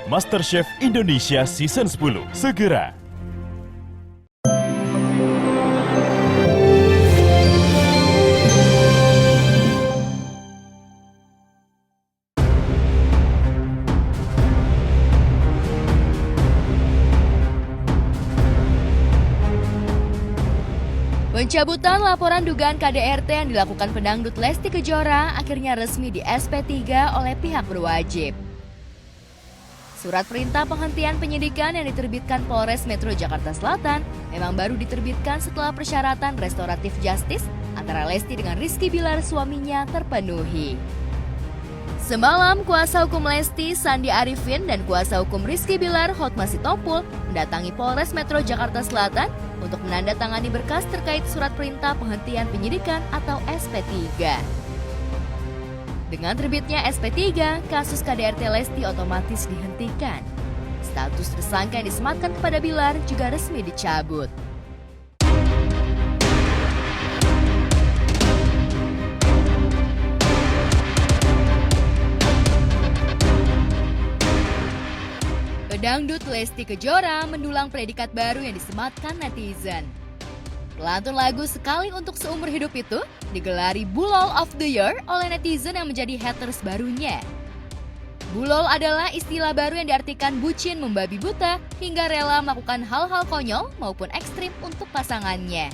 MasterChef Indonesia Season 10 segera. Pencabutan laporan dugaan KDRT yang dilakukan pendangdut Lesti Kejora akhirnya resmi di SP3 oleh pihak berwajib. Surat perintah penghentian penyidikan yang diterbitkan Polres Metro Jakarta Selatan memang baru diterbitkan setelah persyaratan restoratif justice antara Lesti dengan Rizky Bilar suaminya terpenuhi. Semalam, kuasa hukum Lesti, Sandi Arifin, dan kuasa hukum Rizky Bilar, Hotma Sitompul, mendatangi Polres Metro Jakarta Selatan untuk menandatangani berkas terkait surat perintah penghentian penyidikan atau SP3. Dengan terbitnya SP3, kasus KDRT Lesti otomatis dihentikan. Status tersangka yang disematkan kepada Bilar juga resmi dicabut. Pedangdut Lesti Kejora mendulang predikat baru yang disematkan netizen. Pelantun lagu Sekali Untuk Seumur Hidup itu digelari Bulol of the Year oleh netizen yang menjadi haters barunya. Bulol adalah istilah baru yang diartikan bucin membabi buta hingga rela melakukan hal-hal konyol maupun ekstrim untuk pasangannya.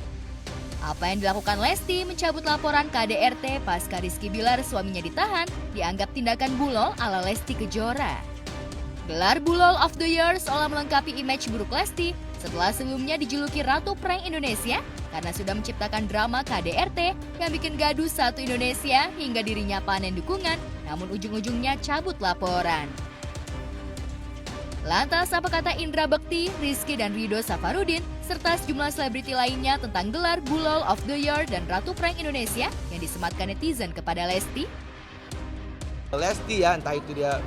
Apa yang dilakukan Lesti mencabut laporan KDRT pasca Rizky Bilar suaminya ditahan dianggap tindakan Bulol ala Lesti Kejora. Gelar Bulol of the Year seolah melengkapi image buruk Lesti setelah sebelumnya dijuluki Ratu Prank Indonesia karena sudah menciptakan drama KDRT yang bikin gaduh satu Indonesia hingga dirinya panen dukungan namun ujung-ujungnya cabut laporan. Lantas apa kata Indra Bekti, Rizky dan Rido Safarudin serta sejumlah selebriti lainnya tentang gelar Bulol of the Year dan Ratu Prank Indonesia yang disematkan netizen kepada Lesti? Lesti ya, entah itu dia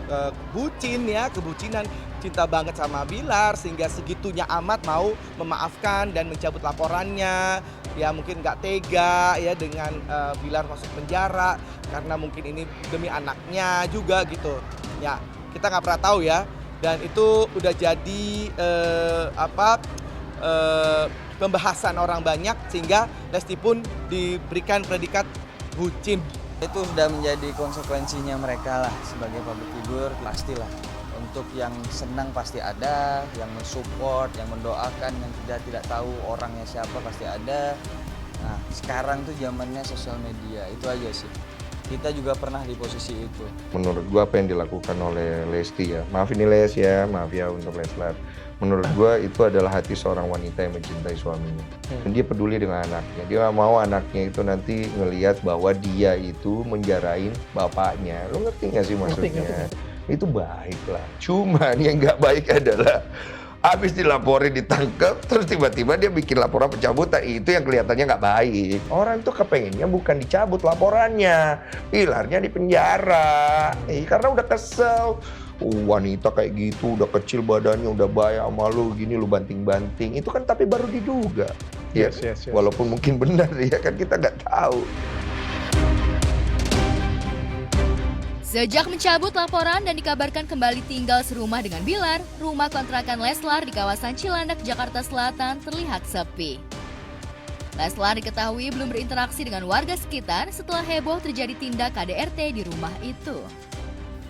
bucin ya, kebucinan, cinta banget sama Bilar sehingga segitunya amat mau memaafkan dan mencabut laporannya. Ya mungkin nggak tega ya dengan Bilar masuk penjara karena mungkin ini demi anaknya juga gitu. Ya kita nggak pernah tahu ya. Dan itu udah jadi pembahasan orang banyak sehingga Lesti pun diberikan predikat bucin. Itu sudah menjadi konsekuensinya mereka lah sebagai public figure, pastilah. Untuk yang senang pasti ada, yang mensupport, yang mendoakan, yang tidak tahu orangnya siapa pasti ada. Nah sekarang tuh zamannya sosial media, itu aja sih. Kita juga pernah di posisi itu. Menurut gua apa yang dilakukan oleh Lesti ya, maaf ini Les ya, maaf ya untuk Leslar. Menurut gua itu adalah hati seorang wanita yang mencintai suaminya. Dan dia peduli dengan anaknya. Dia gak mau anaknya itu nanti ngelihat bahwa dia itu menjarain bapaknya. Lo ngerti gak sih maksudnya? Itu baik lah. Cuman yang gak baik adalah habis dilaporin ditangkap, terus tiba-tiba dia bikin laporan pencabutan. Itu yang kelihatannya nggak baik. Orang tuh kepengennya bukan dicabut laporannya, Bilarnya di penjara. Karena udah kesel. Wanita kayak gitu, udah kecil badannya, udah bahaya sama lu, gini lu banting-banting. Itu kan tapi baru diduga. Yes. Walaupun mungkin benar ya kan kita nggak tahu. Sejak mencabut laporan dan dikabarkan kembali tinggal serumah dengan Bilar, rumah kontrakan Leslar di kawasan Cilandak, Jakarta Selatan terlihat sepi. Leslar diketahui belum berinteraksi dengan warga sekitar setelah heboh terjadi tindak KDRT di rumah itu.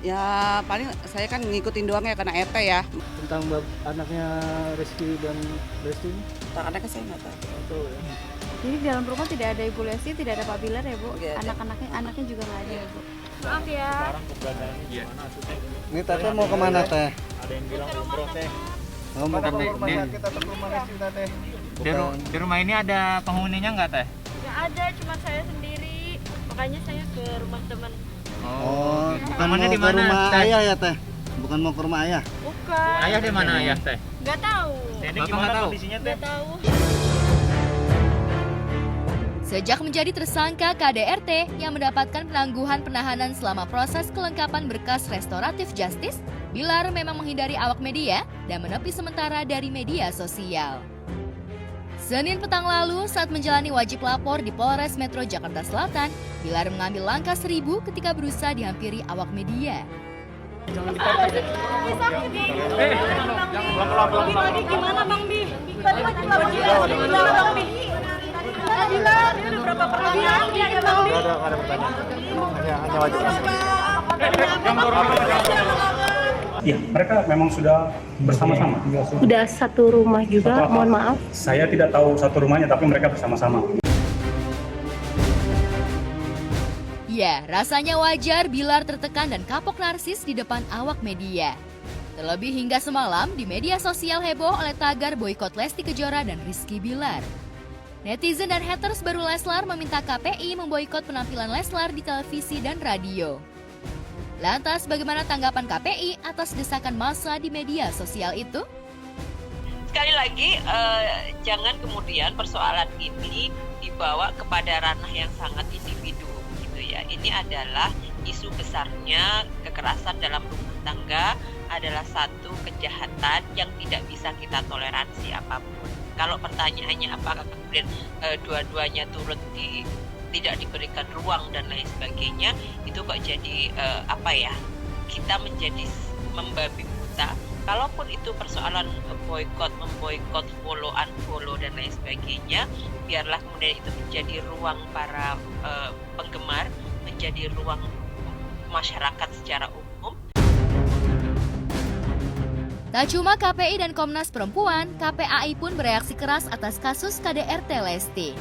Ya paling saya kan ngikutin doang ya karena RT ya. Tentang anaknya Rizky dan Lesti? Tentang anaknya saya nggak tahu. Ya. Jadi di dalam rumah tidak ada Ibu Lesti, tidak ada Pak Bilar ya Bu? Oke, Anaknya juga nggak ada ya Bu? Maaf ya. Sekarang keberadaannya gimana Teh? Ini Teh mau kemana Teh? Ada yang bilang umroh Teh. Oh, mau ke rumah sakit atau ke rumah Lesti Teh? Di rumah ini ada penghuninya nggak Teh? Nggak ada, cuma saya sendiri. Makanya saya ke rumah teman. Oh, bukan mau ke rumah ayah ya Teh? Bukan mau ke rumah ayah? Bukan. Ayah di mana ayah Teh? Nggak tahu. Ini gimana kondisinya Teh? Nggak tahu. Sejak menjadi tersangka KDRT yang mendapatkan penangguhan penahanan selama proses kelengkapan berkas restoratif justice, Bilar memang menghindari awak media dan menepi sementara dari media sosial. Senin petang lalu saat menjalani wajib lapor di Polres Metro Jakarta Selatan, Bilar mengambil langkah 1000 ketika berusaha dihampiri awak media. Iya, mereka memang sudah bersama-sama. Udah satu rumah juga, mohon maaf. Saya tidak tahu satu rumahnya, tapi mereka bersama-sama. Ya, rasanya wajar Bilar tertekan dan kapok narsis di depan awak media. Terlebih hingga semalam di media sosial heboh oleh tagar boykot Lesti Kejora dan Rizky Bilar. Netizen dan haters baru Leslar meminta KPI memboikot penampilan Leslar di televisi dan radio. Lantas bagaimana tanggapan KPI atas desakan massa di media sosial itu? Sekali lagi, jangan kemudian persoalan ini dibawa kepada ranah yang sangat individu, gitu ya. Ini adalah isu besarnya kekerasan dalam rumah tangga adalah satu kejahatan yang tidak bisa kita toleransi apapun. Kalau pertanyaannya apakah kemudian dua-duanya turut tidak diberikan ruang dan lain sebagainya, itu kok jadi kita menjadi membabi buta. Kalaupun itu persoalan boykot, memboykot, follow, unfollow dan lain sebagainya, biarlah kemudian itu menjadi ruang para penggemar, menjadi ruang masyarakat secara umum. Tak cuma KPI dan Komnas Perempuan, KPAI pun bereaksi keras atas kasus KDRT Lesti.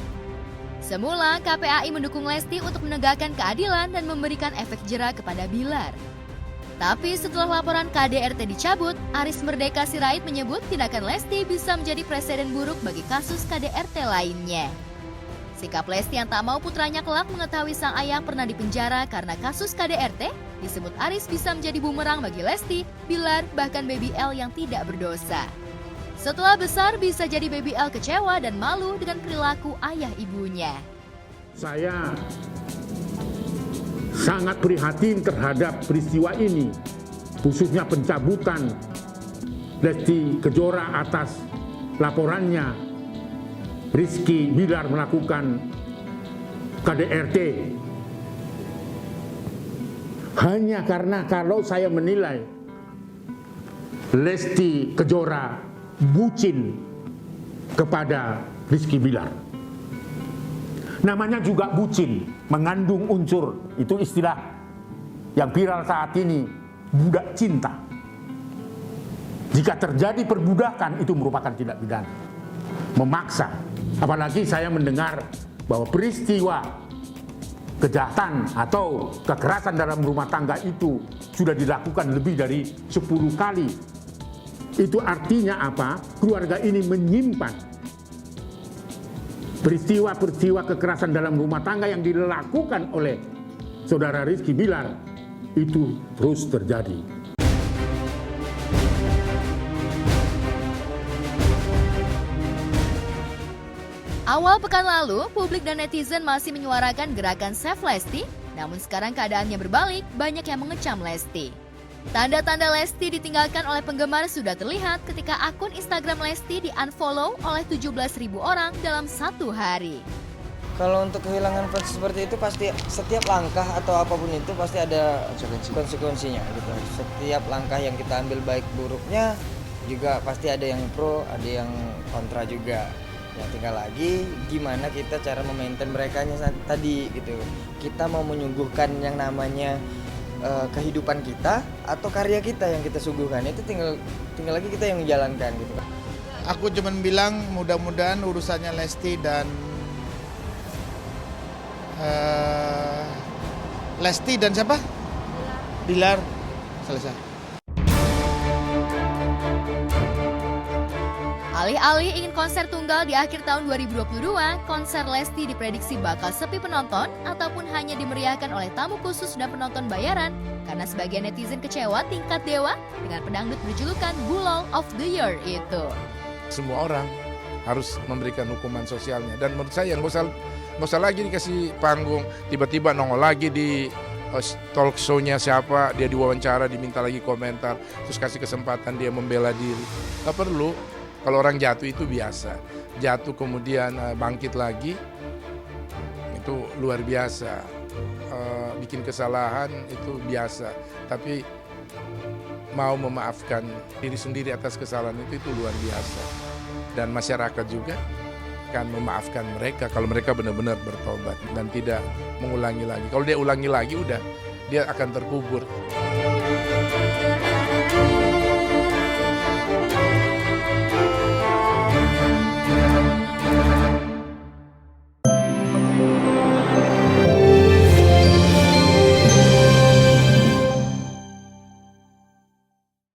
Semula, KPAI mendukung Lesti untuk menegakkan keadilan dan memberikan efek jera kepada Bilar. Tapi setelah laporan KDRT dicabut, Aris Merdeka Sirait menyebut tindakan Lesti bisa menjadi presiden buruk bagi kasus KDRT lainnya. Sikap Lesti yang tak mau putranya kelak mengetahui sang ayah pernah dipenjara karena kasus KDRT, disebut Aris bisa menjadi bumerang bagi Lesti, Bilar, bahkan Baby L yang tidak berdosa. Setelah besar bisa jadi Baby L kecewa dan malu dengan perilaku ayah ibunya. Saya sangat prihatin terhadap peristiwa ini, khususnya pencabutan Lesti Kejora atas laporannya Rizky Bilar melakukan KDRT. Hanya karena kalau saya menilai Lesti Kejora bucin kepada Rizky Bilar. Namanya juga bucin, mengandung unsur, itu istilah yang viral saat ini, budak cinta. Jika terjadi perbudakan itu merupakan tindak pidana. Memaksa, apalagi saya mendengar bahwa peristiwa kejahatan atau kekerasan dalam rumah tangga itu sudah dilakukan lebih dari 10 kali. Itu artinya apa? Keluarga ini menyimpan peristiwa-peristiwa kekerasan dalam rumah tangga yang dilakukan oleh saudara Rizky Bilar itu terus terjadi. Awal pekan lalu, publik dan netizen masih menyuarakan gerakan Save Lesti, namun sekarang keadaannya berbalik, banyak yang mengecam Lesti. Tanda-tanda Lesti ditinggalkan oleh penggemar sudah terlihat ketika akun Instagram Lesti di-unfollow oleh 17.000 orang dalam satu hari. Kalau untuk kehilangan fans seperti itu pasti setiap langkah atau apapun itu pasti ada konsekuensinya gitu. Setiap langkah yang kita ambil baik buruknya juga pasti ada yang pro, ada yang kontra juga. Ya tinggal lagi gimana kita cara memaintain merekanya tadi gitu. Kita mau menyuguhkan yang namanya kehidupan kita atau karya kita yang kita suguhkan, itu tinggal lagi kita yang menjalankan gitu. Aku cuma bilang mudah-mudahan urusannya Lesti dan siapa? Bilar selesai. Alih-alih ingin konser tunggal di akhir tahun 2022, konser Lesti diprediksi bakal sepi penonton ataupun hanya dimeriahkan oleh tamu khusus dan penonton bayaran karena sebagian netizen kecewa tingkat dewa dengan pedangdut berjulukan Bulol of the Year itu. Semua orang harus memberikan hukuman sosialnya dan menurut saya nggak usah lagi dikasih panggung, tiba-tiba nongol lagi di talk show-nya siapa, dia diwawancara, diminta lagi komentar, terus kasih kesempatan dia membela diri. Nggak perlu. Kalau orang jatuh itu biasa, jatuh kemudian bangkit lagi, itu luar biasa. Bikin kesalahan itu biasa, tapi mau memaafkan diri sendiri atas kesalahan itu luar biasa. Dan masyarakat juga akan memaafkan mereka kalau mereka benar-benar bertobat dan tidak mengulangi lagi. Kalau dia ulangi lagi udah dia akan terkubur.